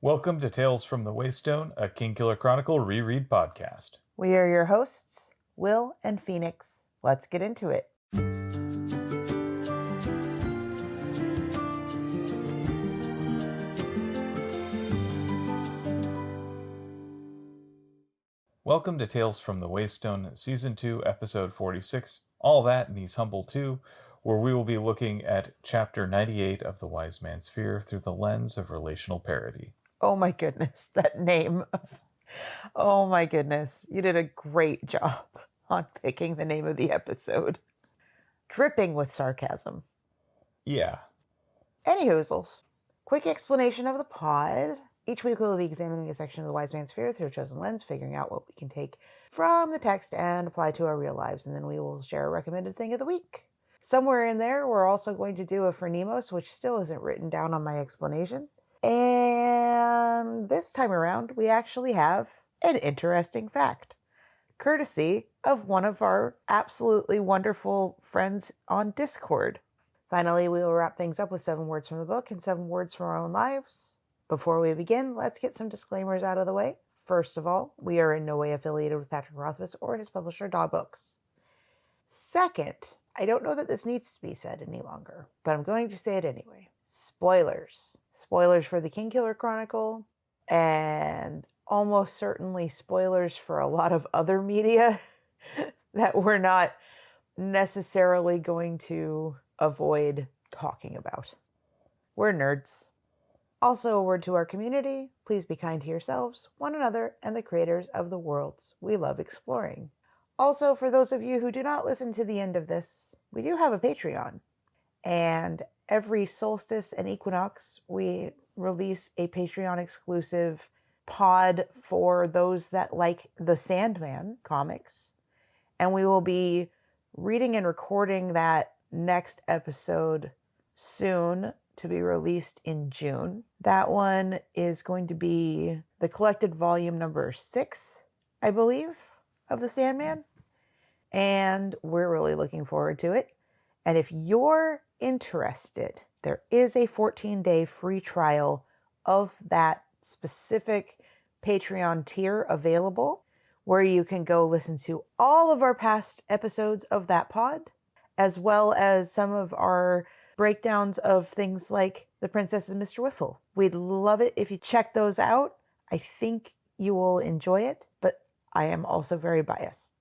Welcome to Tales from the Waystone, a Kingkiller Chronicle reread podcast. We are your hosts, Will and Phoenix. Let's get into it. Welcome to Tales from the Waystone, Season 2, Episode 46, All That and He's Humble Too, where we will be looking at Chapter 98 of The Wise Man's Fear through the lens of relational parity. Oh my goodness, that name. Oh my goodness. You did a great job on picking the name of the episode. Dripping with sarcasm. Yeah. Anywhoozles, quick explanation of the pod. Each week we'll be examining a section of The Wise Man's Fear through a chosen lens, figuring out what we can take from the text and apply to our real lives, and then we will share a recommended thing of the week. Somewhere in there, we're also going to do a Phronimos, which still isn't written down on my explanation. And this time around, we actually have an interesting fact, courtesy of one of our absolutely wonderful friends on Discord. Finally, we will wrap things up with 7 words from the book and 7 words from our own lives. Before we begin, let's get some disclaimers out of the way. First of all, we are in no way affiliated with Patrick Rothfuss or his publisher, Daw Books. Second, I don't know that this needs to be said any longer, but I'm going to say it anyway. Spoilers. Spoilers for the Kingkiller Chronicle, and almost certainly spoilers for a lot of other media that we're not necessarily going to avoid talking about. We're nerds. Also, a word to our community. Please be kind to yourselves, one another, and the creators of the worlds we love exploring. Also, for those of you who do not listen to the end of this, we do have a Patreon. And every solstice and equinox, we release a Patreon-exclusive pod for those that like the Sandman comics. And we will be reading and recording that next episode soon, to be released in June. That one is going to be the collected volume number 6, I believe, of The Sandman. And we're really looking forward to it. And if you're interested, there is a 14-day free trial of that specific Patreon tier available, where you can go listen to all of our past episodes of that pod, as well as some of our breakdowns of things like The Princess and Mr. Whiffle. We'd love it if you check those out. I think you will enjoy it, but I am also very biased.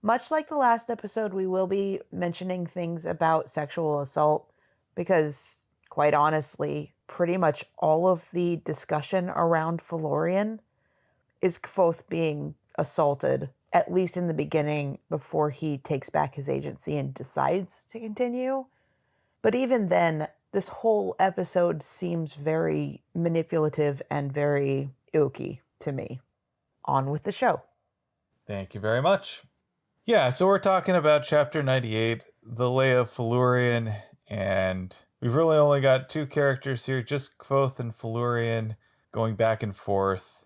Much like the last episode, we will be mentioning things about sexual assault because, quite honestly, pretty much all of the discussion around Felurian is Kvothe being assaulted, at least in the beginning, before he takes back his agency and decides to continue. But even then, this whole episode seems very manipulative and very ooky to me. On with the show. Thank you very much. Yeah, so we're talking about Chapter 98, The Lay of Felurian, and we've really only got 2 characters here, just Kvothe and Felurian, going back and forth.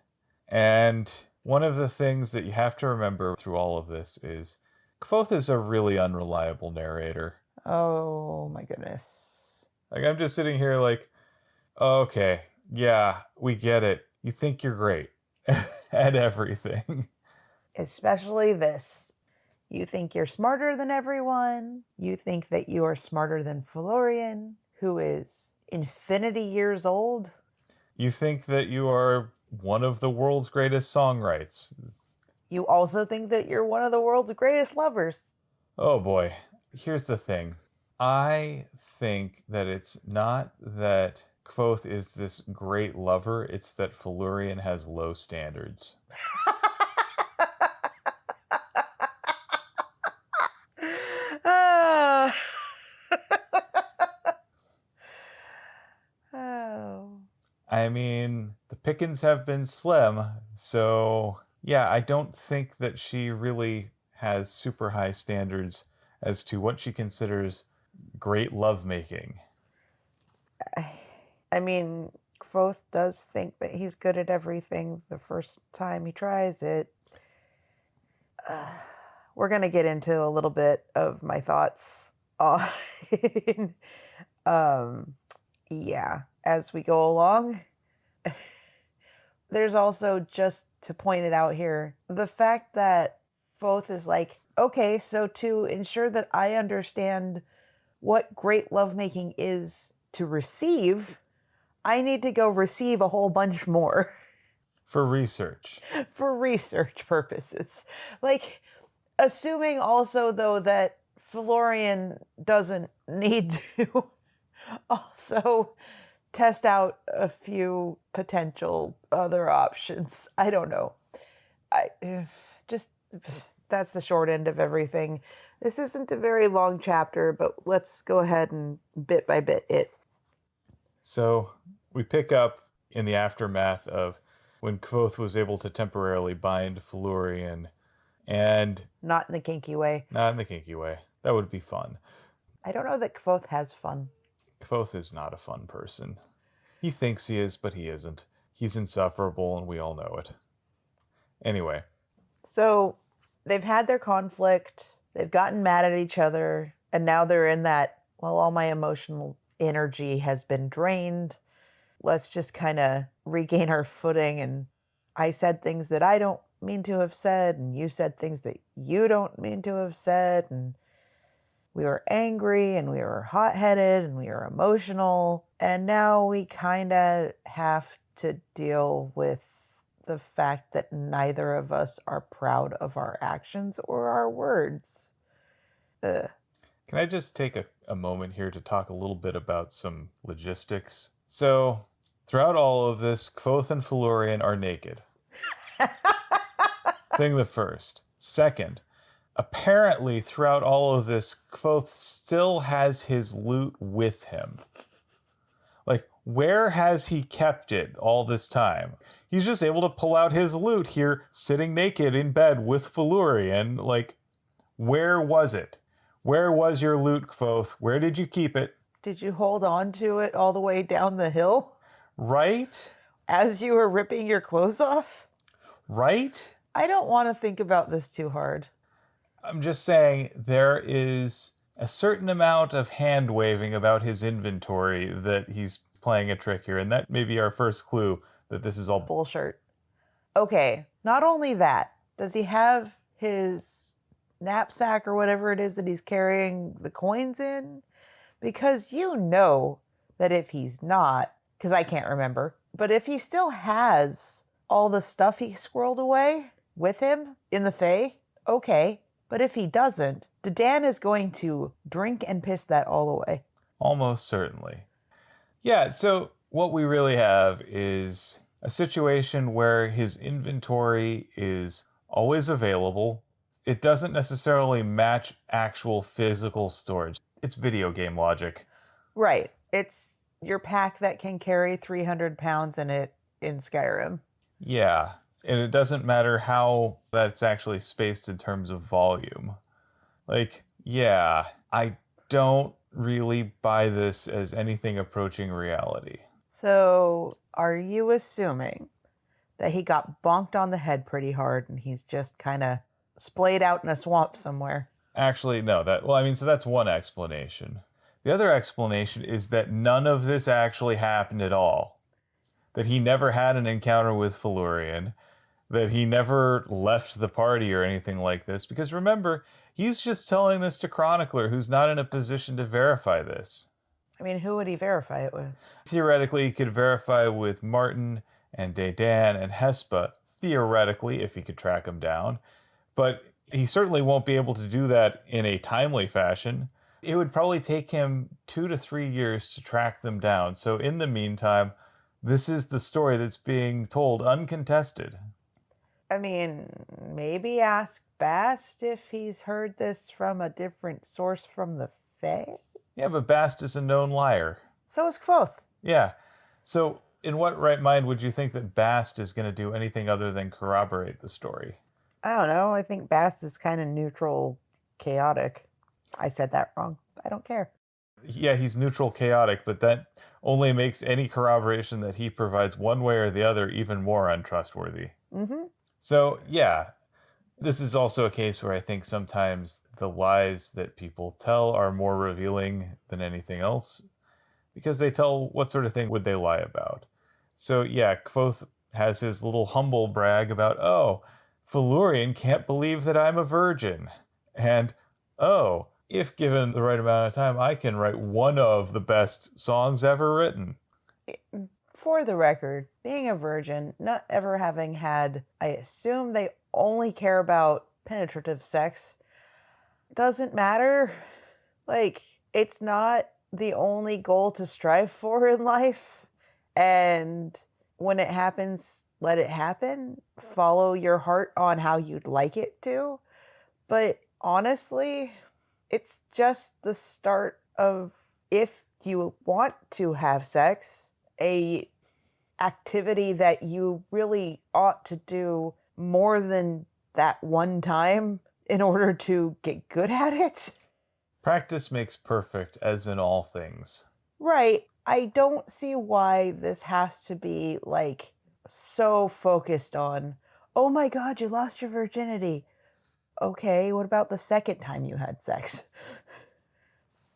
And one of the things that you have to remember through all of this is Kvothe is a really unreliable narrator. Oh my goodness. Like, I'm just sitting here like, okay, yeah, we get it. You think you're great at everything. Especially this. You think you're smarter than everyone. You think that you are smarter than Felurian, who is infinity years old. You think that you are one of the world's greatest songwrites. You also think that you're one of the world's greatest lovers. Oh boy. Here's the thing. I think that it's not that Kvothe is this great lover, it's that Felurian has low standards. Oh. I mean, the pickings have been slim, so yeah, I don't think that she really has super high standards as to what she considers great lovemaking. I mean, Kvothe does think that he's good at everything the first time he tries it. We're going to get into a little bit of my thoughts on, yeah, as we go along. there's also, just to point it out here, the fact that Foth is like, okay, so to ensure that I understand what great lovemaking is to receive, I need to go receive a whole bunch more. For research. For research purposes. Like, assuming also, though, that Florian doesn't need to also test out a few potential other options. I don't know. That's the short end of everything. This isn't a very long chapter, but let's go ahead and bit by bit it. So we pick up in the aftermath of when Kvothe was able to temporarily bind Florian, and Not in the kinky way. not in the kinky way. That would be fun. I don't know that Kvothe has fun. Kvothe is not a fun person. He thinks he is, but he isn't. He's insufferable, and we all know it. Anyway. So they've had their conflict, they've gotten mad at each other, and now they're in that, well, all my emotional energy has been drained. Let's just kind of regain our footing. And I said things that I don't mean to have said, and you said things that you don't mean to have said, and we were angry, and we were hot-headed, and we were emotional, and now we kind of have to deal with the fact that neither of us are proud of our actions or our words. Can I just take a moment here to talk a little bit about some logistics? So, throughout all of this, Kvothe and Felurian are naked. Thing the first. Second, apparently throughout all of this, Kvothe still has his loot with him. Like, where has he kept it all this time? He's just able to pull out his loot here, sitting naked in bed with Felurian. Like, where was it? Where was your loot, Kvothe? Where did you keep it? Did you hold on to it all the way down the hill? Right? As you were ripping your clothes off? Right? I don't want to think about this too hard. I'm just saying there is a certain amount of hand waving about his inventory that he's playing a trick here, and that may be our first clue that this is all bullshit. Okay, not only that, does he have his knapsack or whatever it is that he's carrying the coins in? Because you know that if he's not, because I can't remember, but if he still has all the stuff he squirreled away with him in the Fae, okay. But if he doesn't, Dan is going to drink and piss that all away. Almost certainly. Yeah, so what we really have is a situation where his inventory is always available. It doesn't necessarily match actual physical storage. It's video game logic. Right. It's your pack that can carry 300 pounds in it in Skyrim. Yeah, and it doesn't matter how that's actually spaced in terms of volume. Like, yeah, I don't really buy this as anything approaching reality. So, are you assuming that he got bonked on the head pretty hard and he's just kind of splayed out in a swamp somewhere? Actually, no. So that's one explanation. The other explanation is that none of this actually happened at all. That he never had an encounter with Felurian. That he never left the party or anything like this. Because remember, he's just telling this to Chronicler, who's not in a position to verify this. I mean, who would he verify it with? Theoretically, he could verify with Martin and Dedan and Hespa. Theoretically, if he could track them down. But he certainly won't be able to do that in a timely fashion. It would probably take him 2 to 3 years to track them down. So in the meantime, this is the story that's being told uncontested. I mean, maybe ask Bast if he's heard this from a different source from the Fae? Yeah, but Bast is a known liar. So is Kvothe. Yeah. So in what right mind would you think that Bast is going to do anything other than corroborate the story? I don't know. I think Bast is kind of neutral, chaotic. I said that wrong. I don't care. Yeah, he's neutral, chaotic, but that only makes any corroboration that he provides one way or the other even more untrustworthy. Mm-hmm. So, yeah, this is also a case where I think sometimes the lies that people tell are more revealing than anything else, because they tell what sort of thing would they lie about. So, yeah, Kvothe has his little humble brag about, oh, Felurian can't believe that I'm a virgin. And, oh, if given the right amount of time, I can write one of the best songs ever written. For the record, being a virgin, not ever having had, I assume they only care about penetrative sex, doesn't matter. Like, it's not the only goal to strive for in life. And when it happens, let it happen. Follow your heart on how you'd like it to. But honestly, it's just the start of, if you want to have sex, a activity that you really ought to do more than that one time in order to get good at it. Practice makes perfect, as in all things. Right. I don't see why this has to be like so focused on, oh my God, you lost your virginity. Okay, what about the second time you had sex?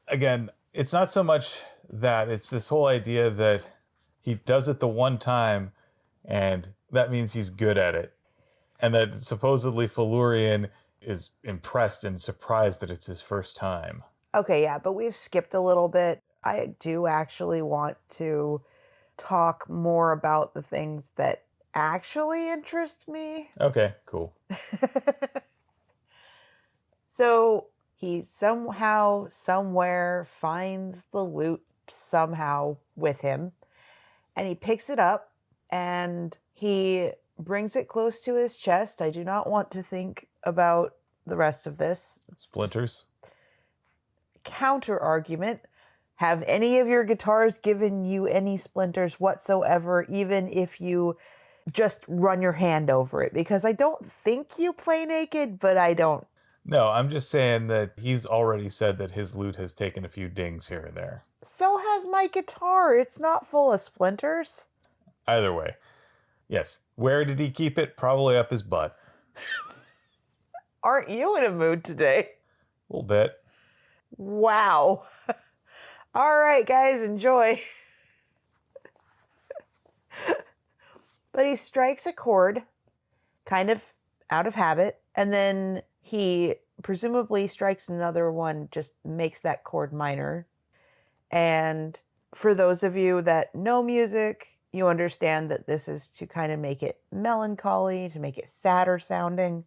Again, it's not so much that, it's this whole idea that he does it the one time and that means he's good at it. And that supposedly Felurian is impressed and surprised that it's his first time. Okay, yeah, but we've skipped a little bit. I do actually want to talk more about the things that actually interest me. Okay, cool. So he somehow, somewhere finds the lute somehow with him, and he picks it up and he brings it close to his chest. I do not want to think about the rest of this. Splinters. Counter argument. Have any of your guitars given you any splinters whatsoever, even if you just run your hand over it? Because I don't think you play naked, but I don't. No, I'm just saying that he's already said that his lute has taken a few dings here and there. So has my guitar. It's not full of splinters. Either way. Yes. Where did he keep it? Probably up his butt. Aren't you in a mood today? A little bit. Wow. All right, guys, enjoy. But he strikes a chord, kind of out of habit, and then he presumably strikes another one, just makes that chord minor. And for those of you that know music, you understand that this is to kind of make it melancholy, to make it sadder sounding.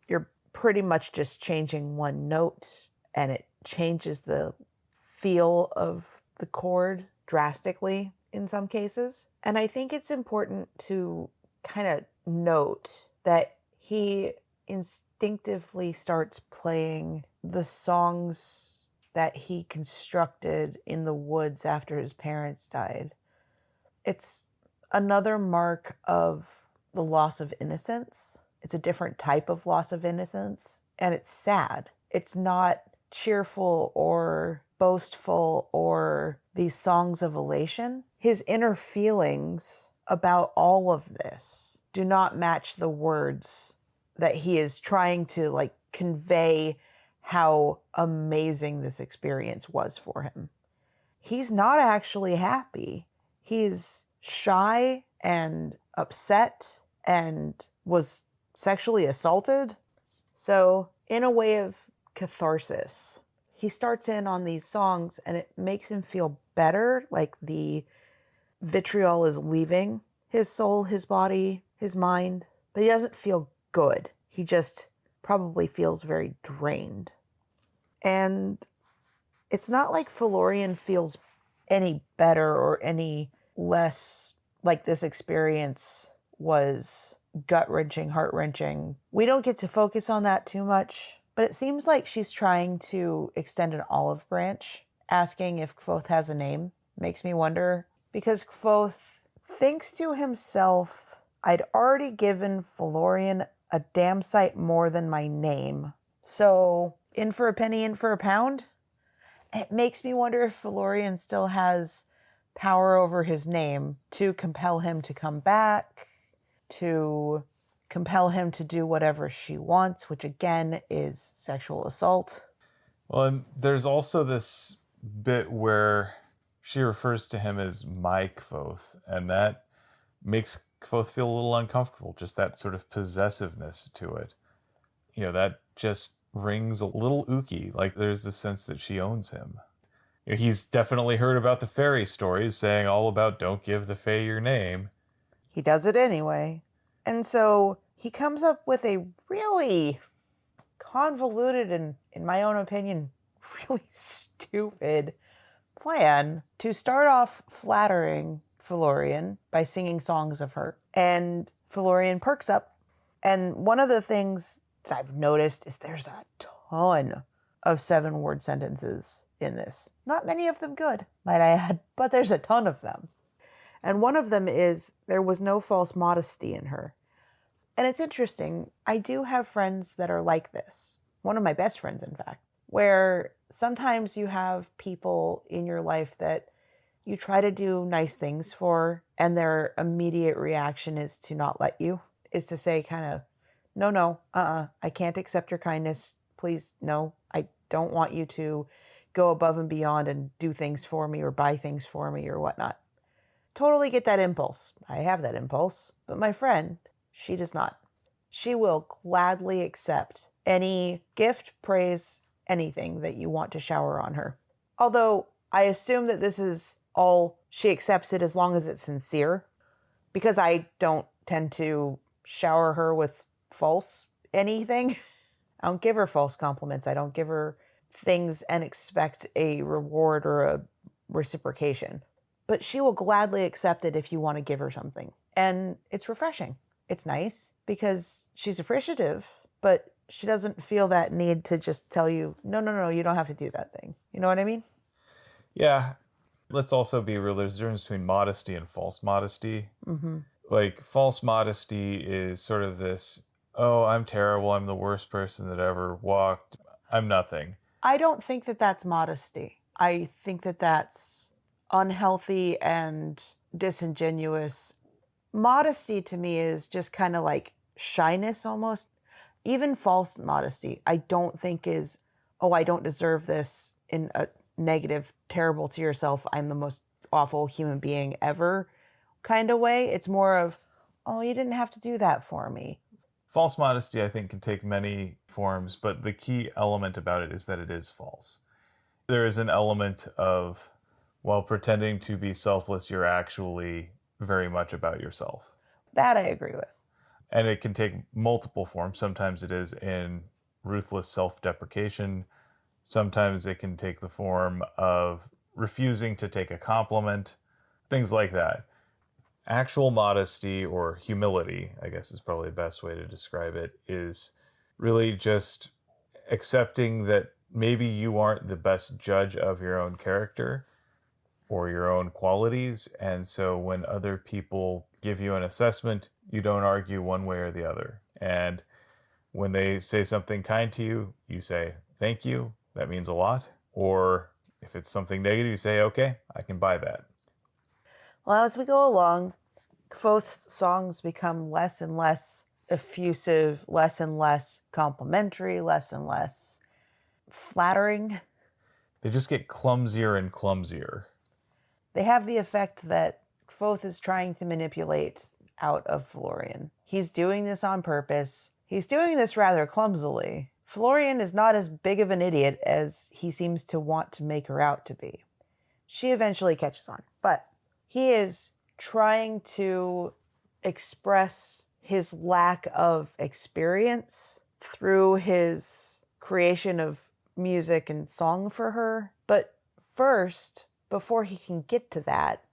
You're pretty much just changing one note, and it changes the feel of the chord drastically in some cases. And I think it's important to kind of note that he instinctively starts playing the songs that he constructed in the woods after his parents died. It's another mark of the loss of innocence. It's a different type of loss of innocence, and it's sad. It's not cheerful or boastful or these songs of elation. His inner feelings about all of this do not match the words that he is trying to like convey how amazing this experience was for him. He's not actually happy. He's shy and upset and was sexually assaulted. So, in a way of catharsis, he starts in on these songs and it makes him feel better, like the vitriol is leaving his soul, his body, his mind, but he doesn't feel good. He just probably feels very drained. And it's not like Felurian feels any better or any less like this experience was gut-wrenching, heart-wrenching. We don't get to focus on that too much, but it seems like she's trying to extend an olive branch, asking if Kvothe has a name. Makes me wonder, because Kvothe thinks to himself, I'd already given Felurian a damn sight more than my name. So, in for a penny, in for a pound? It makes me wonder if Felurian still has power over his name to compel him to come back, to compel him to do whatever she wants, which again is sexual assault. Well, and there's also this bit where she refers to him as my Kvothe, and that makes both feel a little uncomfortable, just that sort of possessiveness to it. That just rings a little ooky. Like there's the sense that she owns him. He's definitely heard about the fairy stories saying all about don't give the fae your name. He does it anyway. And so he comes up with a really convoluted and, in my own opinion, really stupid plan to start off flattering Felurian by singing songs of her. And Felurian perks up. And one of the things that I've noticed is there's a ton of 7-word sentences in this. Not many of them good, might I add, but there's a ton of them. And one of them is, there was no false modesty in her. And it's interesting. I do have friends that are like this. One of my best friends, in fact, where sometimes you have people in your life that you try to do nice things for, and their immediate reaction is to not let you, is to say kind of, no, I can't accept your kindness. Please, no, I don't want you to go above and beyond and do things for me or buy things for me or whatnot. Totally get that impulse. I have that impulse. But my friend, she does not. She will gladly accept any gift, praise, anything that you want to shower on her. Although I assume that this is all, she accepts it as long as it's sincere, because I don't tend to shower her with false anything. I don't give her false compliments. I don't give her things and expect a reward or a reciprocation. But she will gladly accept it if you want to give her something. And it's refreshing. It's nice because she's appreciative, but she doesn't feel that need to just tell you, no, you don't have to do that thing. You know what I mean? Yeah. Let's also be real. There's a difference between modesty and false modesty. Mm-hmm. Like, false modesty is sort of this, oh, I'm terrible. I'm the worst person that ever walked. I'm nothing. I don't think that that's modesty. I think that that's unhealthy and disingenuous. Modesty to me is just kind of like shyness almost. Even false modesty, I don't think is, oh, I don't deserve this in a negative, terrible to yourself, I'm the most awful human being ever kind of way. It's more of, oh, you didn't have to do that for me. False modesty, I think, can take many forms, but the key element about it is that it is false. There is an element of, while pretending to be selfless, you're actually very much about yourself. That I agree with. And it can take multiple forms. Sometimes it is in ruthless self-deprecation. Sometimes it can take the form of refusing to take a compliment, things like that. Actual modesty, or humility, I guess is probably the best way to describe it, is really just accepting that maybe you aren't the best judge of your own character or your own qualities. And so when other people give you an assessment, you don't argue one way or the other. And when they say something kind to you, you say, thank you, that means a lot. Or if it's something negative, you say, okay, I can buy that. Well, as we go along, Kvothe's songs become less and less effusive, less and less complimentary, less and less flattering. They just get clumsier and clumsier. They have the effect that Kvothe is trying to manipulate out of Felurian. He's doing this on purpose. He's doing this rather clumsily. Felurian is not as big of an idiot as he seems to want to make her out to be. She eventually catches on, but he is trying to express his lack of experience through his creation of music and song for her. But first, before he can get to that,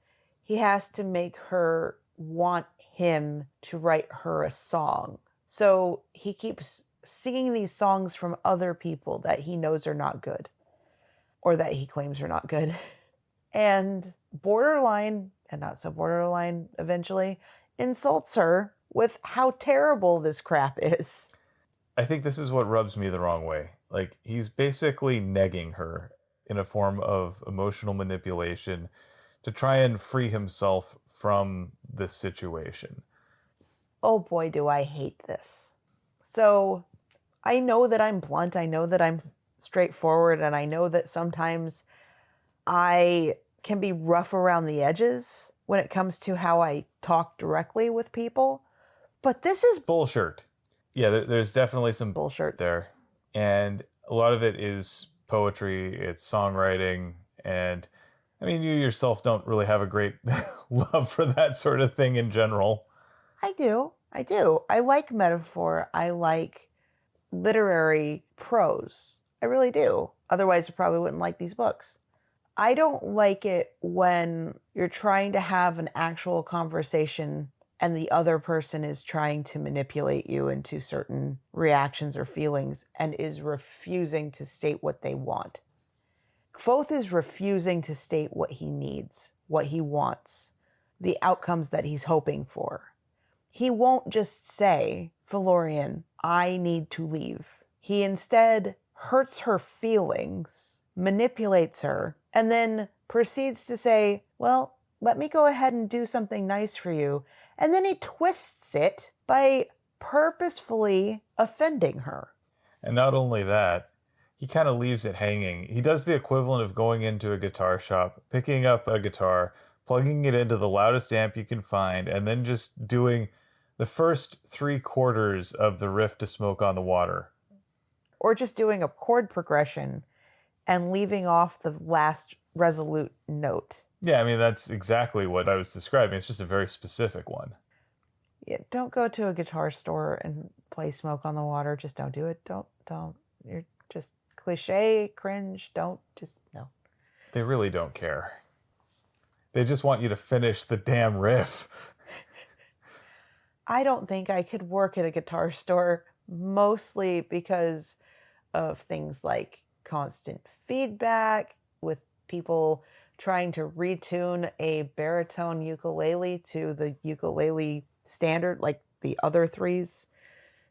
he has to make her want him to write her a song. So he keeps singing these songs from other people that he knows are not good, or that he claims are not good. And borderline, and not so borderline eventually, insults her with how terrible this crap is. I think this is what rubs me the wrong way. Like, he's basically negging her in a form of emotional manipulation to try and free himself from this situation. Oh boy, do I hate this. So I know that I'm blunt, I know that I'm straightforward, and I know that sometimes I can be rough around the edges, when it comes to how I talk directly with people. But this is bullshit. Yeah, there's definitely some bullshit there. And a lot of it is poetry, it's songwriting, and I mean, you yourself don't really have a great love for that sort of thing in general. I do. I like metaphor. I like literary prose. I really do. Otherwise, I probably wouldn't like these books. I don't like it when you're trying to have an actual conversation and the other person is trying to manipulate you into certain reactions or feelings and is refusing to state what they want. Kvothe is refusing to state what he needs, what he wants, the outcomes that he's hoping for. He won't just say, Felurian, I need to leave. He instead hurts her feelings, manipulates her, and then proceeds to say, well, let me go ahead and do something nice for you. And then he twists it by purposefully offending her. And not only that, he kind of leaves it hanging. He does the equivalent of going into a guitar shop, picking up a guitar, plugging it into the loudest amp you can find, and then just doing the first 3/4 of the riff to Smoke on the Water. Or just doing a chord progression and leaving off the last resolute note. Yeah, I mean, that's exactly what I was describing. It's just a very specific one. Yeah, don't go to a guitar store and play Smoke on the Water. Just don't do it. Don't. You're just cliche, cringe. No. They really don't care. They just want you to finish the damn riff. I don't think I could work at a guitar store, mostly because of things like constant feedback with people trying to retune a baritone ukulele to the ukulele standard, like the other three's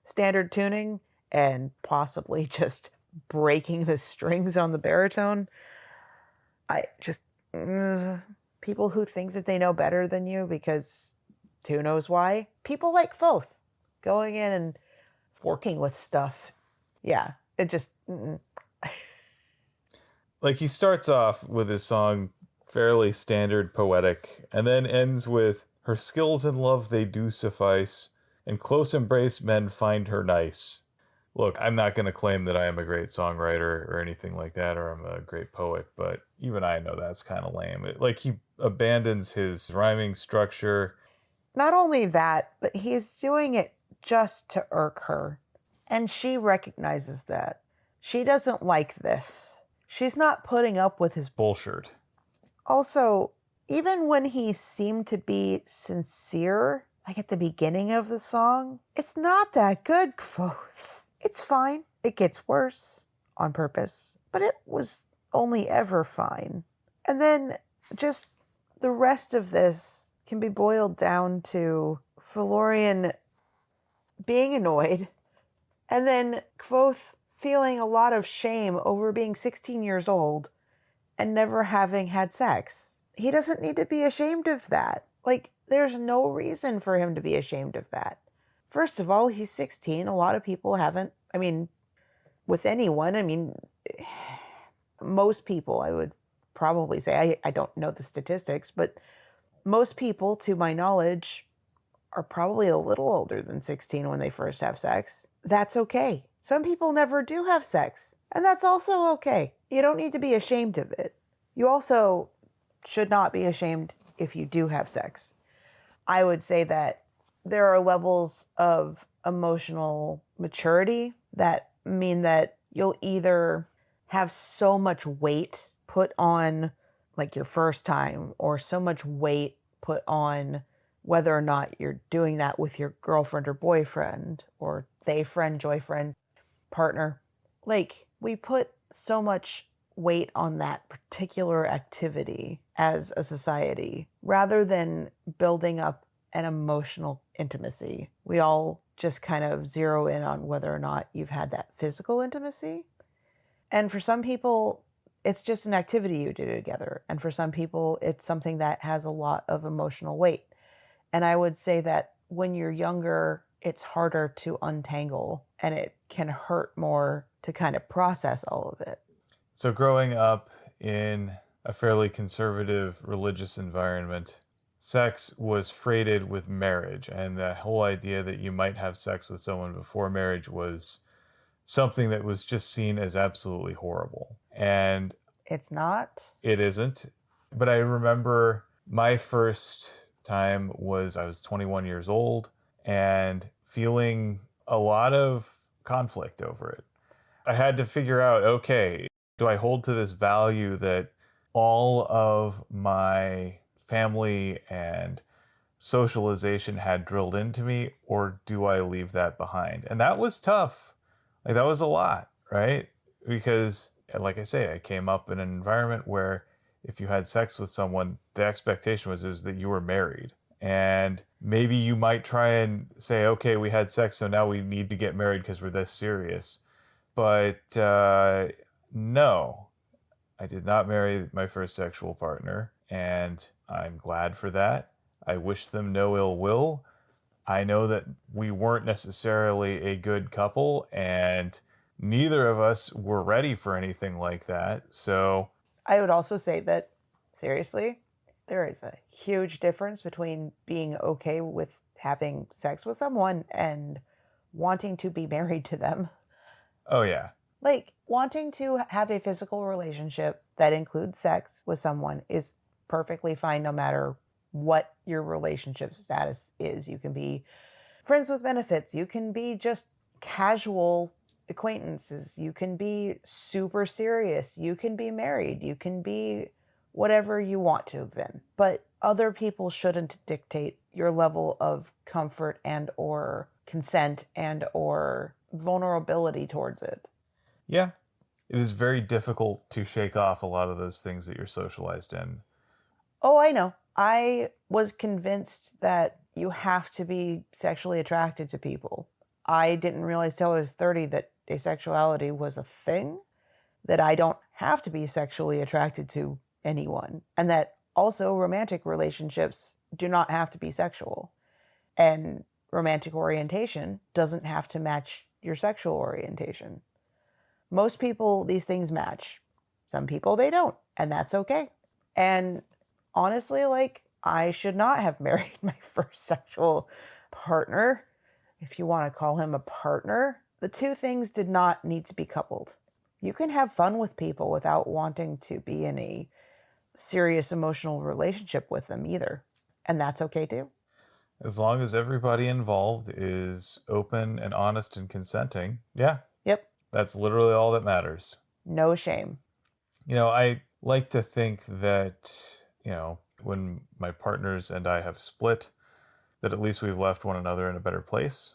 standard tuning, and possibly just breaking the strings on the baritone. People who think that they know better than you because who knows why. People like Kvothe going in and working with stuff. Yeah, it just... Like, he starts off with his song fairly standard poetic, and then ends with, her skills in love they do suffice, and close embrace men find her nice. Look, I'm not going to claim that I am a great songwriter or anything like that, or I'm a great poet, but even I know that's kind of lame. Like, he abandons his rhyming structure. Not only that, but he's doing it just to irk her. And she recognizes that. She doesn't like this. She's not putting up with his bullshit. Also, even when he seemed to be sincere, like at the beginning of the song, it's not that good, Kvothe. It's fine. It gets worse on purpose, but it was only ever fine. And then just the rest of this can be boiled down to Felurian being annoyed, and then Kvothe feeling a lot of shame over being 16 years old and never having had sex. He doesn't need to be ashamed of that. Like, there's no reason for him to be ashamed of that. First of all, he's 16. A lot of people haven't, with anyone, most people, I would probably say, I don't know the statistics, but most people, to my knowledge, are probably a little older than 16 when they first have sex. That's okay. Some people never do have sex, and that's also okay. You don't need to be ashamed of it. You also should not be ashamed if you do have sex. I would say that there are levels of emotional maturity that mean that you'll either have so much weight put on like your first time, or so much weight put on whether or not you're doing that with your girlfriend or boyfriend, or they friend, joyfriend, partner. Like, we put so much weight on that particular activity as a society rather than building up an emotional intimacy. We all just kind of zero in on whether or not you've had that physical intimacy. And for some people, it's just an activity you do together. And for some people, it's something that has a lot of emotional weight. And I would say that when you're younger, it's harder to untangle, and it can hurt more to kind of process all of it. So growing up in a fairly conservative religious environment, sex was freighted with marriage, and the whole idea that you might have sex with someone before marriage was something that was just seen as absolutely horrible. And It's not. it isn't. But I remember my first time was I was 21 years old and feeling a lot of conflict over it. I had to figure out, okay, do I hold to this value that all of my family and socialization had drilled into me, or do I leave that behind? And that was tough. Like, that was a lot, right? Because, like I say, I came up in an environment where if you had sex with someone, the expectation was that you were married. And maybe you might try and say, okay, we had sex, so now we need to get married because we're this serious. But no, I did not marry my first sexual partner, and I'm glad for that. I wish them no ill will. I know that we weren't necessarily a good couple, and neither of us were ready for anything like that. So, I would also say that, seriously, there is a huge difference between being okay with having sex with someone and wanting to be married to them. oh yeah. Like, wanting to have a physical relationship that includes sex with someone is perfectly fine no matter what your relationship status is. You can be friends with benefits, you can be just casual acquaintances, you can be super serious, you can be married, you can be whatever you want to have been. But other people shouldn't dictate your level of comfort and or consent and or vulnerability towards it. Yeah. It is very difficult to shake off a lot of those things that you're socialized in. Oh, I know. I was convinced that you have to be sexually attracted to people. I didn't realize till I was 30 that asexuality was a thing, that I don't have to be sexually attracted to anyone, and that also romantic relationships do not have to be sexual. And romantic orientation doesn't have to match your sexual orientation. Most people, these things match. Some people, they don't, and that's okay. And honestly, like, I should not have married my first sexual partner, if you want to call him a partner. The two things did not need to be coupled. You can have fun with people without wanting to be in a serious emotional relationship with them either. And that's okay too. As long as everybody involved is open and honest and consenting, yeah, Yep. that's literally all that matters. No shame. I like to think that, when my partners and I have split, that at least we've left one another in a better place.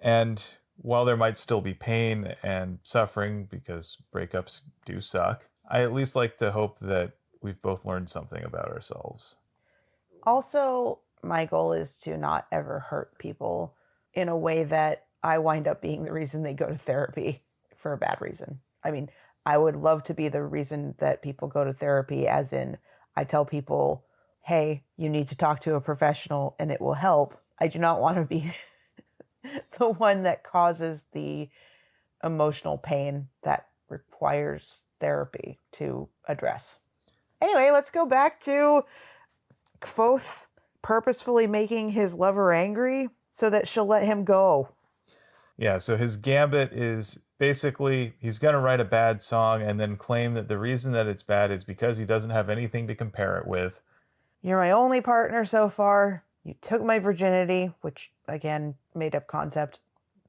And while there might still be pain and suffering because breakups do suck, I at least like to hope that we've both learned something about ourselves. Also, my goal is to not ever hurt people in a way that I wind up being the reason they go to therapy for a bad reason. I mean, I would love to be the reason that people go to therapy, as in, I tell people, hey, you need to talk to a professional and it will help. I do not want to be the one that causes the emotional pain that requires therapy to address. Anyway, let's go back to Kvothe purposefully making his lover angry so that she'll let him go. Yeah, so his gambit is basically he's going to write a bad song and then claim that the reason that it's bad is because he doesn't have anything to compare it with. You're my only partner so far. You took my virginity, which, again, made up concept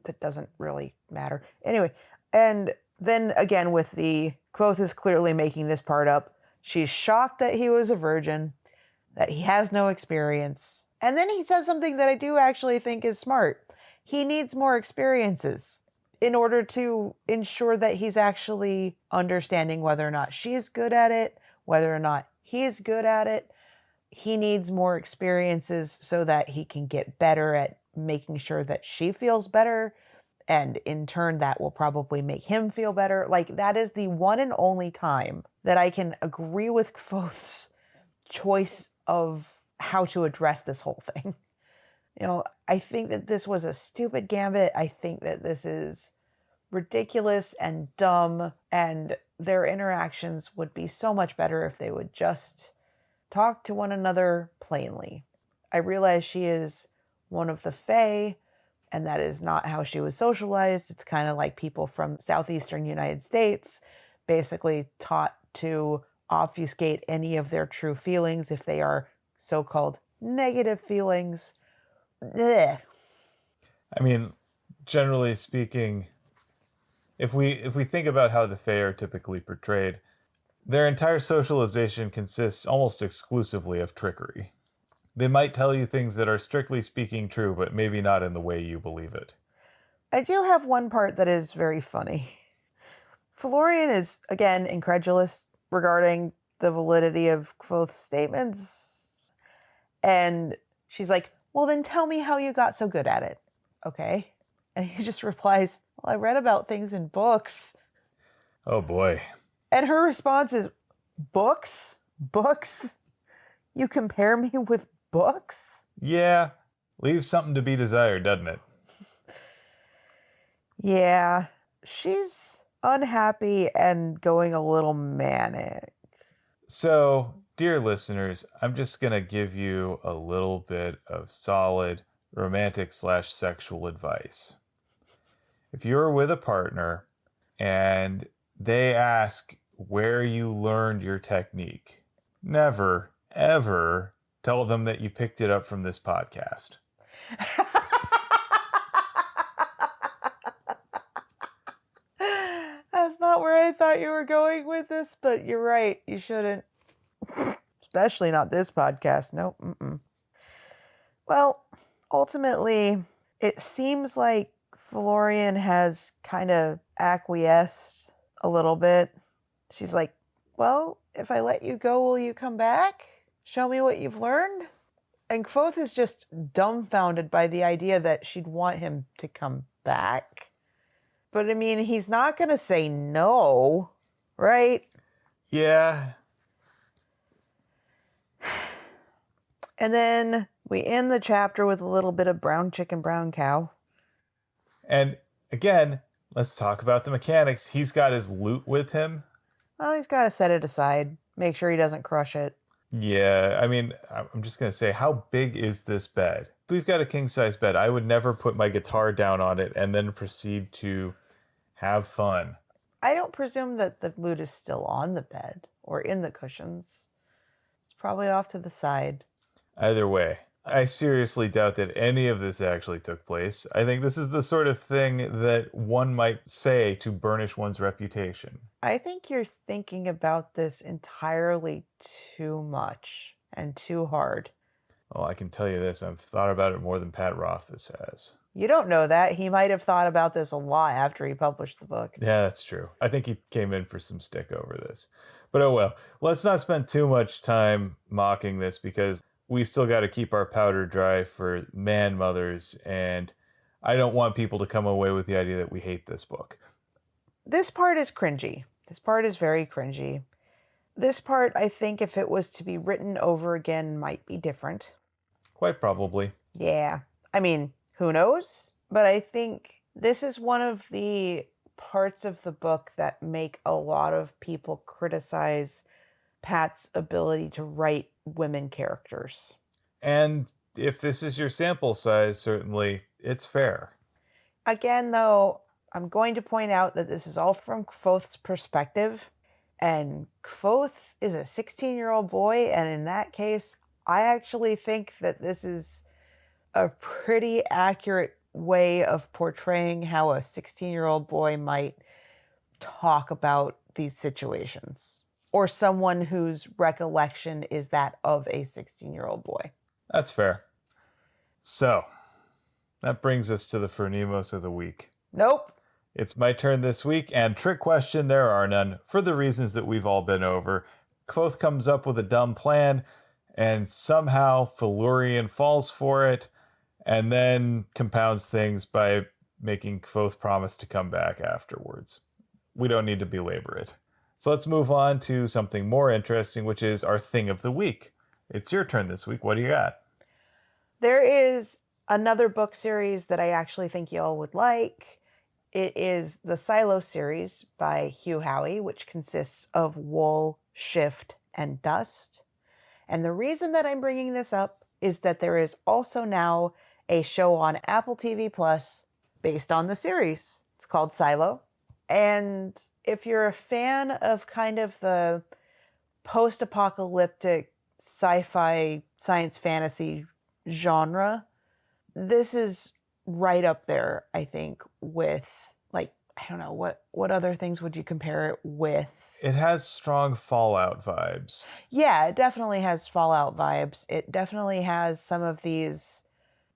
that doesn't really matter. Anyway, and then again with the Kvothe is clearly making this part up. She's shocked that he was a virgin, that he has no experience. And then he says something that I do actually think is smart. He needs more experiences in order to ensure that he's actually understanding whether or not she's good at it, whether or not he's good at it. He needs more experiences so that he can get better at making sure that she feels better. And in turn, that will probably make him feel better. Like, that is the one and only time that I can agree with Kvothe's choice of how to address this whole thing. I think that this was a stupid gambit. I think that this is ridiculous and dumb, and their interactions would be so much better if they would just talk to one another plainly. I realize she is one of the Fae, and that is not how she was socialized. It's kind of like people from southeastern United States, basically taught to obfuscate any of their true feelings if they are so-called negative feelings. Ugh. I mean, generally speaking, if we think about how the Fae are typically portrayed, their entire socialization consists almost exclusively of trickery. They might tell you things that are strictly speaking true, but maybe not in the way you believe it. I do have one part that is very funny. Florian is, again, incredulous regarding the validity of Quoth's statements. And she's like, well, then tell me how you got so good at it. Okay. And he just replies, well, I read about things in books. Oh boy. And her response is, books? Books? You compare me with books? Yeah, leaves something to be desired, doesn't it? Yeah, she's unhappy and going a little manic. So, dear listeners, I'm just going to give you a little bit of solid romantic/sexual advice. If you're with a partner and they ask where you learned your technique, never, ever tell them that you picked it up from this podcast. That's not where I thought you were going with this, but you're right. You shouldn't. Especially not this podcast. Nope. Mm-mm. Well, ultimately, it seems like Florian has kind of acquiesced a little bit. She's like, well, if I let you go, will you come back? Show me what you've learned? And Quoth is just dumbfounded by the idea that she'd want him to come back. But I mean, he's not going to say no, right? Yeah. And then we end the chapter with a little bit of brown chicken, brown cow. And again, let's talk about the mechanics. He's got his loot with him. Well, he's got to set it aside, make sure he doesn't crush it. Yeah, I mean, I'm just going to say, how big is this bed? We've got a king-size bed. I would never put my guitar down on it and then proceed to have fun. I don't presume that the loot is still on the bed or in the cushions. It's probably off to the side. Either way, I seriously doubt that any of this actually took place. I think this is the sort of thing that one might say to burnish one's reputation. I think you're thinking about this entirely too much and too hard. Well, I can tell you this, I've thought about it more than Pat Rothfuss has. You don't know that. He might have thought about this a lot after he published the book. Yeah, that's true. I think he came in for some stick over this. But oh well, let's not spend too much time mocking this because we still got to keep our powder dry for man mothers, and I don't want people to come away with the idea that we hate this book. This part is cringy. This part is very cringy. This part, I think, if it was to be written over again, might be different. Quite probably. Yeah. I mean, who knows? But I think this is one of the parts of the book that make a lot of people criticize Pat's ability to write women characters. And if this is your sample size, certainly it's fair. Again, though, I'm going to point out that this is all from Quoth's perspective. And Quoth is a 16-year-old boy. And in that case, I actually think that this is a pretty accurate way of portraying how a 16-year-old boy might talk about these situations, or someone whose recollection is that of a 16-year-old boy. That's fair. So, that brings us to the Phronimos of the week. Nope. It's my turn this week, and trick question, there are none, for the reasons that we've all been over. Quoth comes up with a dumb plan, and somehow Felurian falls for it, and then compounds things by making Quoth promise to come back afterwards. We don't need to belabor it. So let's move on to something more interesting, which is our thing of the week. It's your turn this week. What do you got? There is another book series that I actually think y'all would like. It is the Silo series by Hugh Howey, which consists of Wool, Shift, and Dust. And the reason that I'm bringing this up is that there is also now a show on Apple TV Plus based on the series. It's called Silo. And if you're a fan of kind of the post-apocalyptic sci-fi science fantasy genre, this is right up there, I think, with, like, I don't know, what other things would you compare it with? It has strong Fallout vibes. Yeah, it definitely has Fallout vibes. It definitely has some of these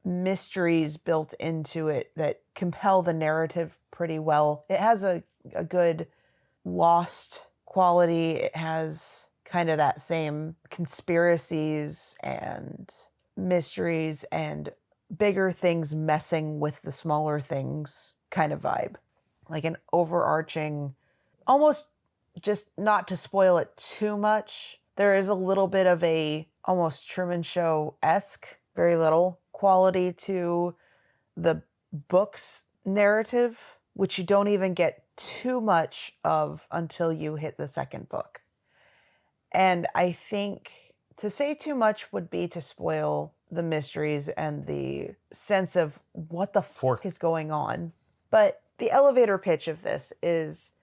mysteries built into it that compel the narrative pretty well. It has a good Lost quality. It has kind of that same conspiracies and mysteries and bigger things messing with the smaller things kind of vibe. Like an overarching, almost, just not to spoil it too much, there is a little bit of a almost Truman Show-esque, very little quality to the book's narrative, which you don't even get too much of until you hit the second book. And I think to say too much would be to spoil the mysteries and the sense of what the fork is going on. But the elevator pitch of this is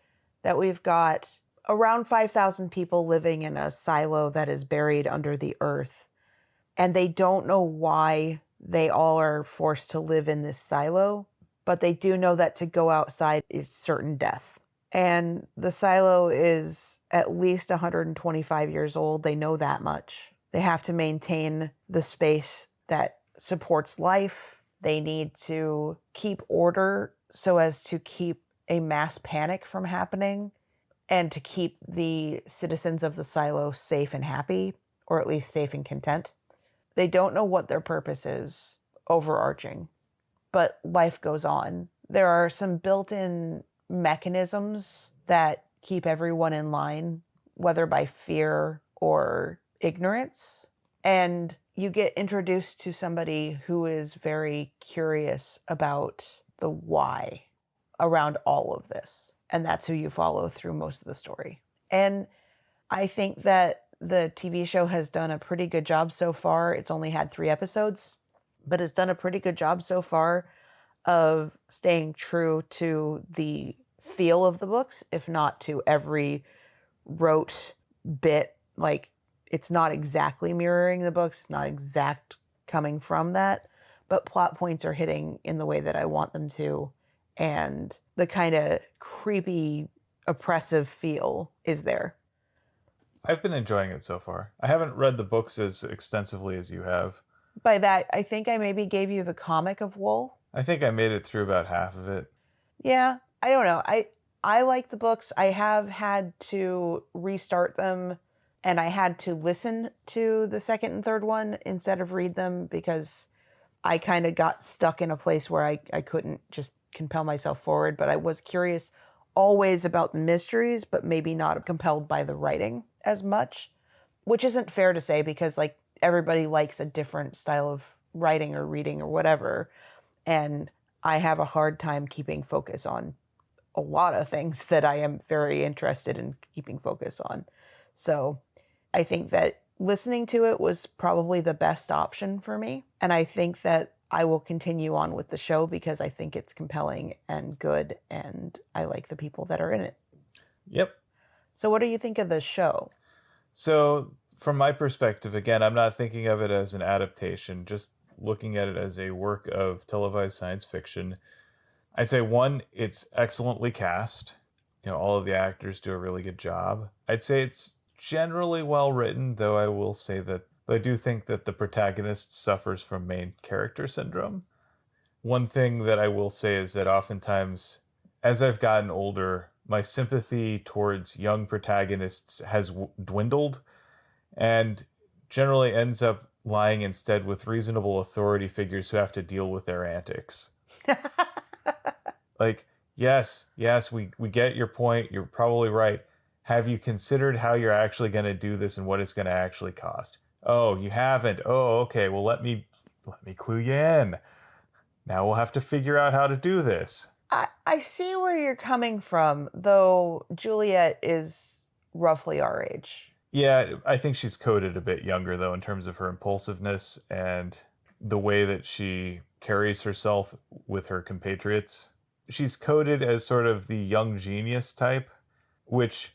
that we've got around 5,000 people living in a silo that is buried under the earth. And they don't know why they all are forced to live in this silo, but they do know that to go outside is certain death. And the silo is at least 125 years old. They know that much. They have to maintain the space that supports life. They need to keep order so as to keep a mass panic from happening and to keep the citizens of the silo safe and happy, or at least safe and content. They don't know what their purpose is, overarching, but life goes on. There are some built-in mechanisms that keep everyone in line, whether by fear or ignorance. And you get introduced to somebody who is very curious about the why around all of this. And that's who you follow through most of the story. And I think that the TV show has done a pretty good job so far. It's only had 3 episodes, but it's done a pretty good job so far of staying true to the feel of the books, if not to every rote bit. Like, it's not exactly mirroring the books, it's not exact coming from that, but plot points are hitting in the way that I want them to. And the kind of creepy, oppressive feel is there. I've been enjoying it so far. I haven't read the books as extensively as you have. By that, I think I maybe gave you the comic of Wool. I think I made it through about half of it. Yeah, I don't know. I like the books. I have had to restart them, and I had to listen to the second and third one instead of read them because I kind of got stuck in a place where I couldn't just compel myself forward. But I was curious always about the mysteries, but maybe not compelled by the writing as much, which isn't fair to say because, like, everybody likes a different style of writing or reading or whatever. And I have a hard time keeping focus on a lot of things that I am very interested in keeping focus on. So I think that listening to it was probably the best option for me. And I think that I will continue on with the show because I think it's compelling and good, and I like the people that are in it. Yep. So what do you think of the show? So from my perspective, again, I'm not thinking of it as an adaptation, just looking at it as a work of televised science fiction. I'd say, one, it's excellently cast. You know, all of the actors do a really good job. I'd say it's generally well written, though I will say that I do think that the protagonist suffers from main character syndrome. One thing that I will say is that oftentimes, as I've gotten older, my sympathy towards young protagonists has dwindled and generally ends up lying instead with reasonable authority figures who have to deal with their antics. Like, yes, we get your point. You're probably right. Have you considered how you're actually going to do this and what it's going to actually cost? Oh, you haven't. Oh, okay. Well, let me clue you in. Now we'll have to figure out how to do this. I see where you're coming from, though Juliet is roughly our age. Yeah, I think she's coded a bit younger, though, in terms of her impulsiveness and the way that she carries herself with her compatriots. She's coded as sort of the young genius type, which,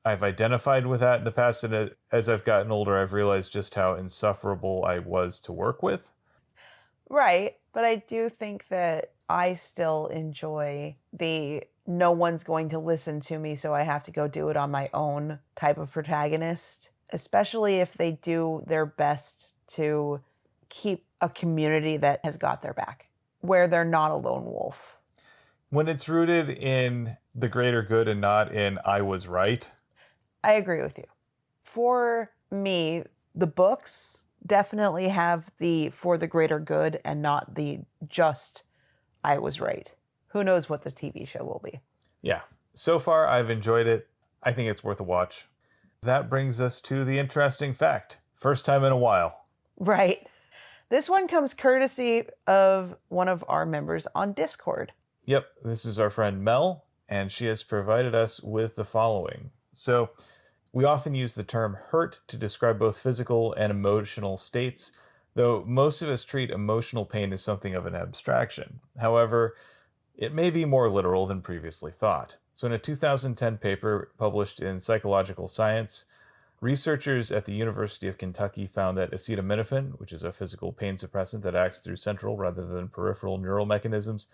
I've identified with that in the past. And as I've gotten older, I've realized just how insufferable I was to work with. Right. But I do think that I still enjoy the no one's going to listen to me, so I have to go do it on my own type of protagonist, especially if they do their best to keep a community that has got their back, where they're not a lone wolf. When it's rooted in the greater good and not in I was right. I agree with you. For me, the books definitely have the for the greater good and not the just I was right. Who knows what the TV show will be? Yeah. So far, I've enjoyed it. I think it's worth a watch. That brings us to the interesting fact. First time in a while. Right. This one comes courtesy of one of our members on Discord. Yep, this is our friend Mel, and she has provided us with the following. So, we often use the term hurt to describe both physical and emotional states, though most of us treat emotional pain as something of an abstraction. However, it may be more literal than previously thought. So, in a 2010 paper published in Psychological Science, researchers at the University of Kentucky found that acetaminophen, which is a physical pain suppressant that acts through central rather than peripheral neural mechanisms,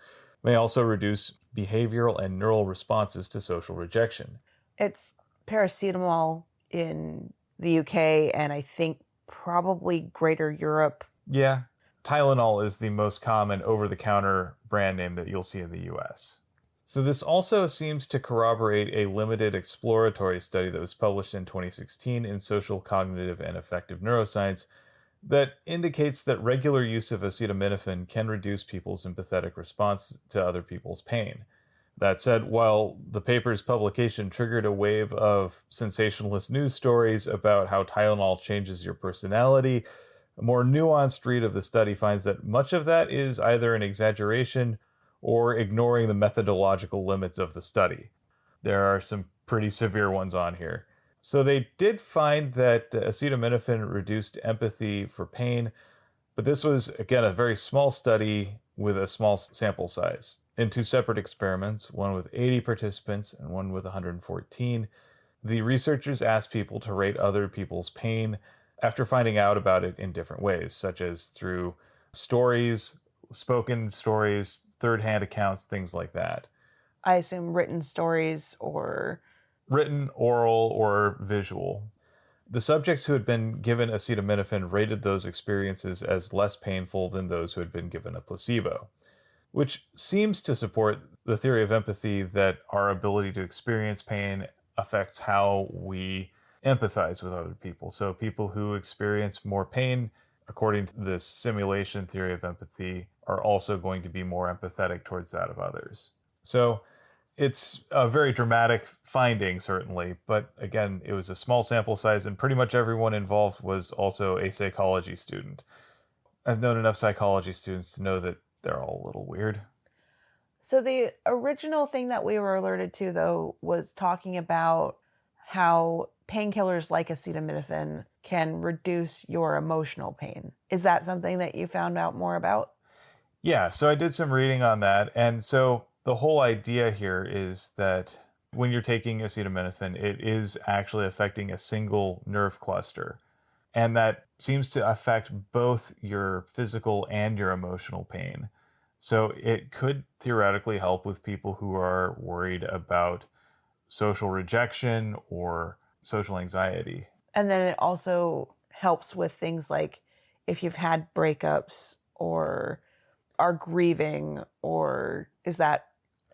may also reduce behavioral and neural responses to social rejection. It's paracetamol in the UK and I think probably greater Europe. Yeah, Tylenol is the most common over the counter brand name that you'll see in the US. So, this also seems to corroborate a limited exploratory study that was published in 2016 in Social, Cognitive, and Affective Neuroscience that indicates that regular use of acetaminophen can reduce people's empathetic response to other people's pain. That said, while the paper's publication triggered a wave of sensationalist news stories about how Tylenol changes your personality, a more nuanced read of the study finds that much of that is either an exaggeration or ignoring the methodological limits of the study. There are some pretty severe ones on here. So they did find that acetaminophen reduced empathy for pain, but this was, again, a very small study with a small sample size. In two separate experiments, one with 80 participants and one with 114, the researchers asked people to rate other people's pain after finding out about it in different ways, such as through stories, spoken stories, third-hand accounts, things like that. I assume written stories or Written, oral, or visual. The subjects who had been given acetaminophen rated those experiences as less painful than those who had been given a placebo, which seems to support the theory of empathy that our ability to experience pain affects how we empathize with other people. So, people who experience more pain, according to this simulation theory of empathy, are also going to be more empathetic towards that of others. So, it's a very dramatic finding, certainly, but again, it was a small sample size, and pretty much everyone involved was also a psychology student. I've known enough psychology students to know that they're all a little weird. So the original thing that we were alerted to, though, was talking about how painkillers like acetaminophen can reduce your emotional pain. Is that something that you found out more about? Yeah, so I did some reading on that. And so the whole idea here is that when you're taking acetaminophen, it is actually affecting a single nerve cluster. And that seems to affect both your physical and your emotional pain. So it could theoretically help with people who are worried about social rejection or social anxiety. And then it also helps with things like if you've had breakups or are grieving, or is that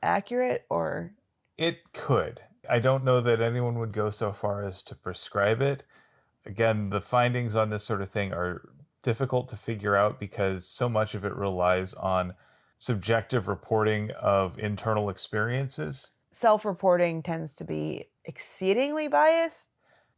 accurate or It could. I don't know that anyone would go so far as to prescribe it. Again, the findings on this sort of thing are difficult to figure out because so much of it relies on subjective reporting of internal experiences. self-reporting tends to be exceedingly biased?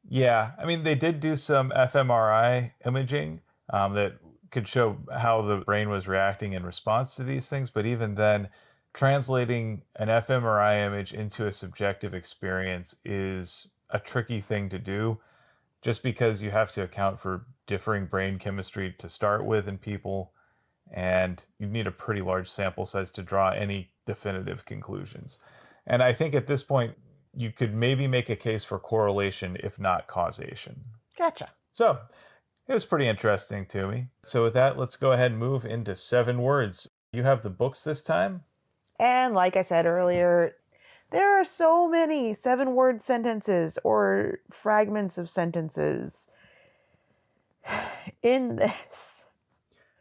Yeah, I mean, they did do some fMRI imaging that could show how the brain was reacting in response to these things. But even then, translating an fMRI image into a subjective experience is a tricky thing to do, just because you have to account for differing brain chemistry to start with in people, and you need a pretty large sample size to draw any definitive conclusions. And I think at this point, you could maybe make a case for correlation, if not causation. Gotcha. So it was pretty interesting to me. So with that, let's go ahead and move into 7 words. You have the books this time? And like I said earlier, there are so many 7-word sentences or fragments of sentences in this.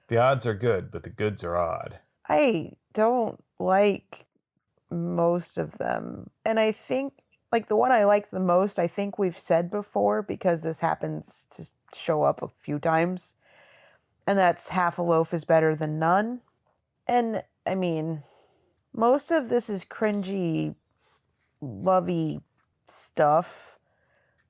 The odds are good, but the goods are odd. I don't like most of them. And I think, like, the one I like the most, I think we've said before, because this happens to show up a few times. And that's half a loaf is better than none. And, I mean, most of this is cringy, lovey stuff.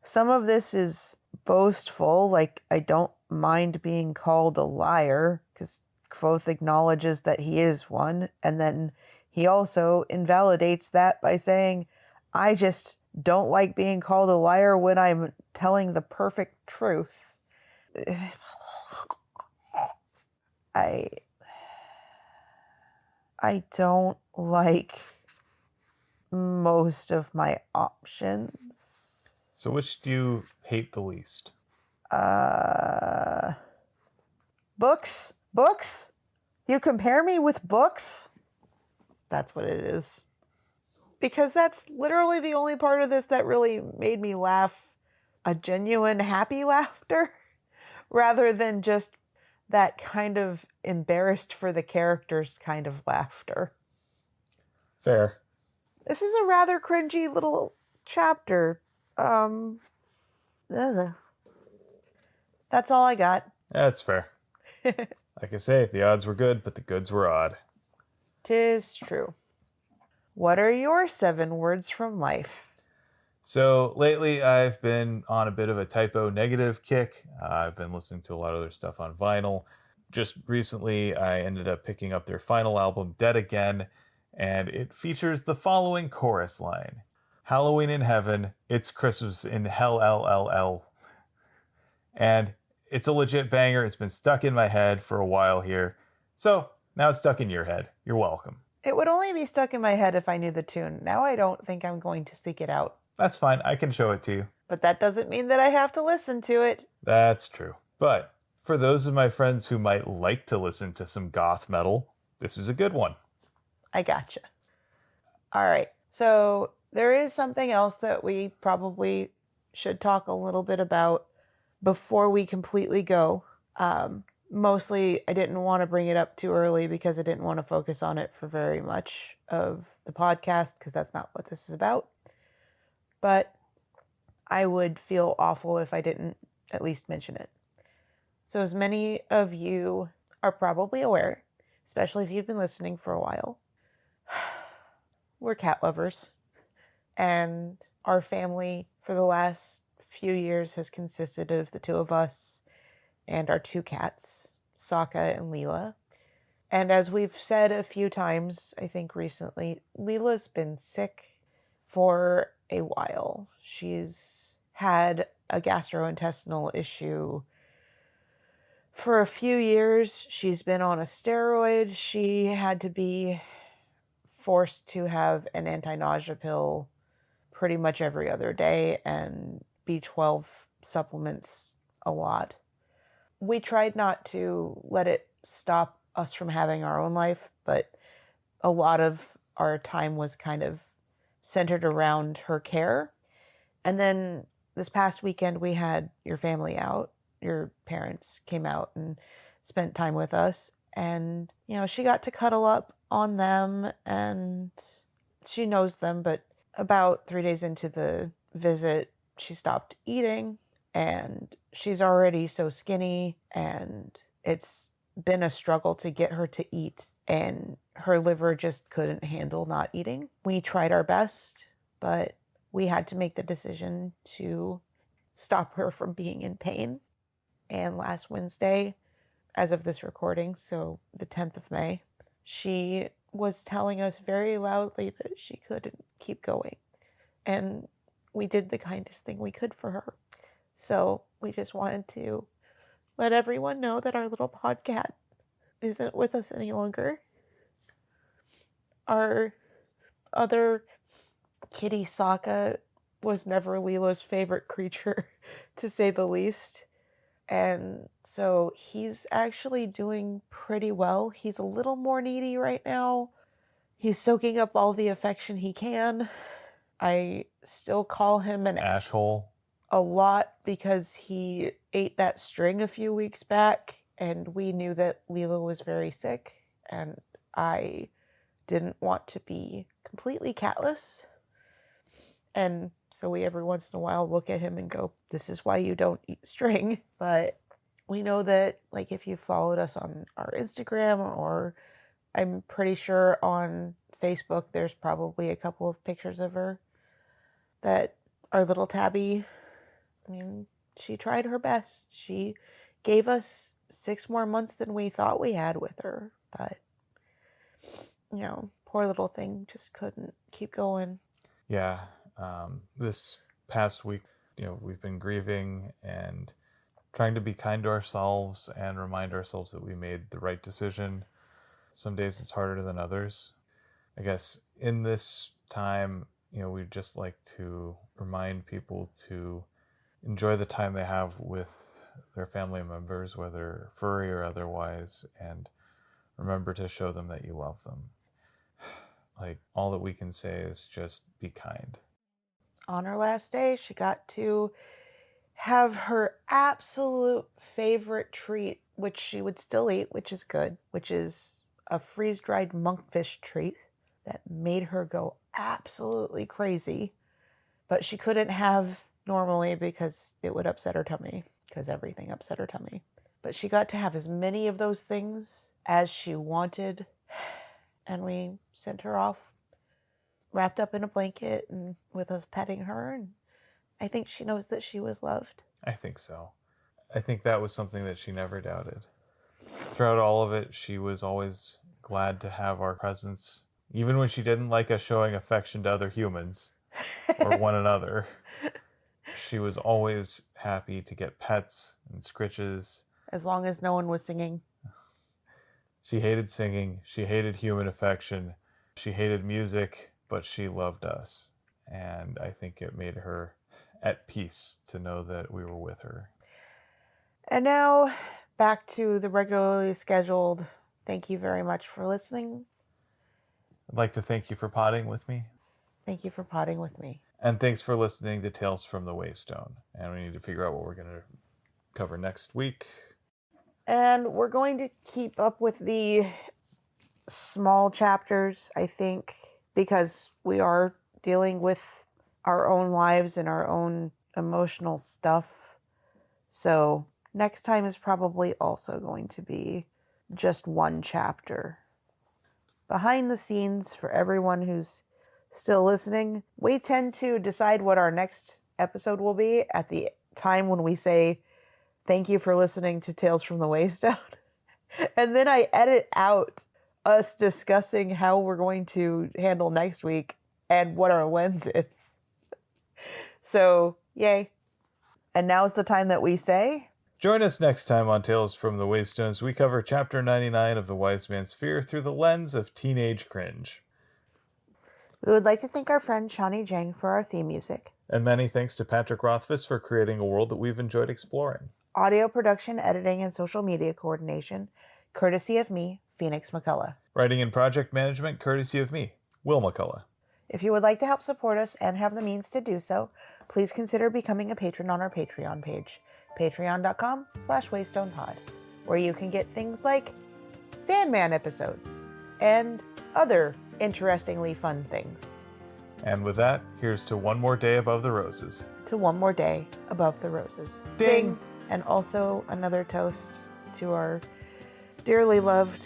Some of this is boastful, like, I don't mind being called a liar, because Kvothe acknowledges that he is one, and then he also invalidates that by saying, I just don't like being called a liar when I'm telling the perfect truth. I don't like most of my options. So which do you hate the least? Books? Books? You compare me with books? That's what it is. Because that's literally the only part of this that really made me laugh, a genuine happy laughter, rather than just that kind of embarrassed for the characters kind of laughter. Fair. This is a rather cringy little chapter. That's all I got. That's fair. Like I say, the odds were good, but the goods were odd. 'Tis true. What are your 7 words from life? So lately, I've been on a bit of a typo negative kick. I've been listening to a lot of their stuff on vinyl. Just recently, I ended up picking up their final album, Dead Again, and it features the following chorus line: Halloween in heaven, it's Christmas in hell, LLL. And it's a legit banger. It's been stuck in my head for a while here. So now it's stuck in your head. You're welcome. It would only be stuck in my head if I knew the tune. Now I don't think I'm going to seek it out. That's fine. I can show it to you. But that doesn't mean that I have to listen to it. That's true. But for those of my friends who might like to listen to some goth metal, this is a good one. I gotcha. All right. So there is something else that we probably should talk a little bit about before we completely go. Mostly, I didn't want to bring it up too early because I didn't want to focus on it for very much of the podcast, because that's not what this is about. But I would feel awful if I didn't at least mention it. So as many of you are probably aware, especially if you've been listening for a while, we're cat lovers. And our family for the last few years has consisted of the 2 of us and our 2 cats, Sokka and Leela. And as we've said a few times, I think recently, Leela's been sick for a while. She's had a gastrointestinal issue for a few years. She's been on a steroid. She had to be forced to have an anti-nausea pill pretty much every other day, and B12 supplements a lot. We tried not to let it stop us from having our own life, but a lot of our time was kind of centered around her care. And then this past weekend, we had your family out. Your parents came out and spent time with us. And, you know, she got to cuddle up on them, and she knows them. But about 3 days into the visit, she stopped eating, and she's already so skinny, and it's been a struggle to get her to eat, and her liver just couldn't handle not eating. We tried our best, but we had to make the decision to stop her from being in pain. And last Wednesday, as of this recording, so the 10th of May, she was telling us very loudly that she couldn't keep going. And we did the kindest thing we could for her. So we just wanted to let everyone know that our little podcat isn't with us any longer. Our other kitty, Sokka, was never Lila's favorite creature, to say the least. And so he's actually doing pretty well. He's a little more needy right now. He's soaking up all the affection he can. I still call him an Ashhole. a lot because he ate that string a few weeks back, and we knew that Lila was very sick, and I didn't want to be completely catless. And so we every once in a while look at him and go, this is why you don't eat string. But we know that, like, if you followed us on our Instagram, or I'm pretty sure on Facebook, there's probably a couple of pictures of her, that our little Tabby, I mean, she tried her best. She gave us 6 more months than we thought we had with her. But, you know, poor little thing just couldn't keep going. Yeah. This past week, we've been grieving and trying to be kind to ourselves and remind ourselves that we made the right decision. Some days it's harder than others. I guess in this time, we'd just like to remind people to enjoy the time they have with their family members, whether furry or otherwise, and remember to show them that you love them. Like, all that we can say is just be kind. On her last day, she got to have her absolute favorite treat, which she would still eat, which is good, which is a freeze-dried monkfish treat that made her go absolutely crazy. But she couldn't have normally because it would upset her tummy, because everything upset her tummy. But she got to have as many of those things as she wanted, and we sent her off wrapped up in a blanket and with us petting her, and I think she knows that she was loved. I think so. I think that was something that she never doubted. Throughout all of it, she was always glad to have our presence, even when she didn't like us showing affection to other humans or one another. She was always happy to get pets and scritches. As long as no one was singing. She hated singing. She hated human affection. She hated music, but she loved us. And I think it made her at peace to know that we were with her. And now, back to the regularly scheduled. Thank you very much for listening. I'd like to thank you for potting with me. Thank you for potting with me. And thanks for listening to Tales from the Waystone. And we need to figure out what we're going to cover next week. And we're going to keep up with the small chapters, I think, because we are dealing with our own lives and our own emotional stuff. So next time is probably also going to be just one chapter. Behind the scenes, for everyone who's still listening, we tend to decide what our next episode will be at the time when we say, thank you for listening to Tales from the Waystone. And then I edit out us discussing how we're going to handle next week and what our lens is. So, yay. And now's the time that we say, join us next time on Tales from the Waystone as we cover Chapter 99 of The Wise Man's Fear through the lens of teenage cringe. we would like to thank our friend Shawnee Jang for our theme music. And many thanks to Patrick Rothfuss for creating a world that we've enjoyed exploring. Audio production, editing, and social media coordination, courtesy of me, Phoenix McCullough. Writing and project management, courtesy of me, Will McCullough. If you would like to help support us and have the means to do so, please consider becoming a patron on our Patreon page, patreon.com/waystonepod, where you can get things like Sandman episodes and other interestingly fun things. And with that, here's to one more day above the roses. To one more day above the roses. Ding! And also another toast to our dearly loved,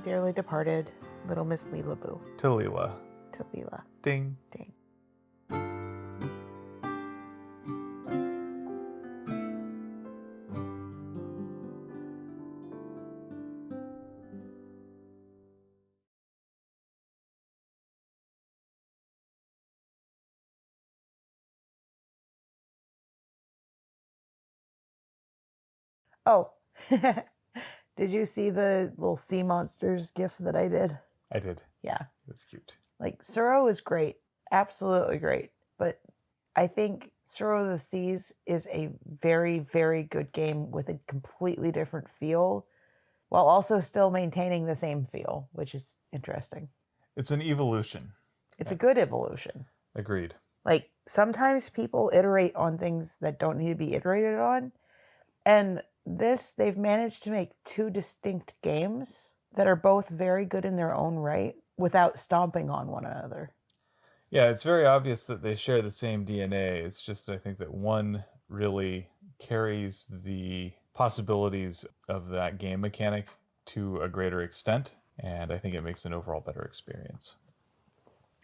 dearly departed little Miss Leela Boo. To Leela. To Leela. Ding. Ding. Oh, did you see the little sea monsters gif that I did? I did. Yeah. It's cute. Like, Suro is great. Absolutely great. But I think Suro of the Seas is a very, very good game with a completely different feel while also still maintaining the same feel, which is interesting. It's an evolution. It's a good evolution. Agreed. Like, sometimes people iterate on things that don't need to be iterated on. And this, they've managed to make two distinct games that are both very good in their own right without stomping on one another. Yeah, it's very obvious that they share the same DNA. It's just, I think that one really carries the possibilities of that game mechanic to a greater extent, and I think it makes an overall better experience.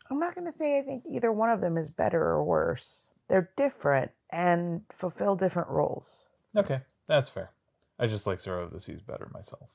I'm not going to say I think either one of them is better or worse. They're different and fulfill different roles. Okay, that's fair. I just like Zero of the Seas better myself.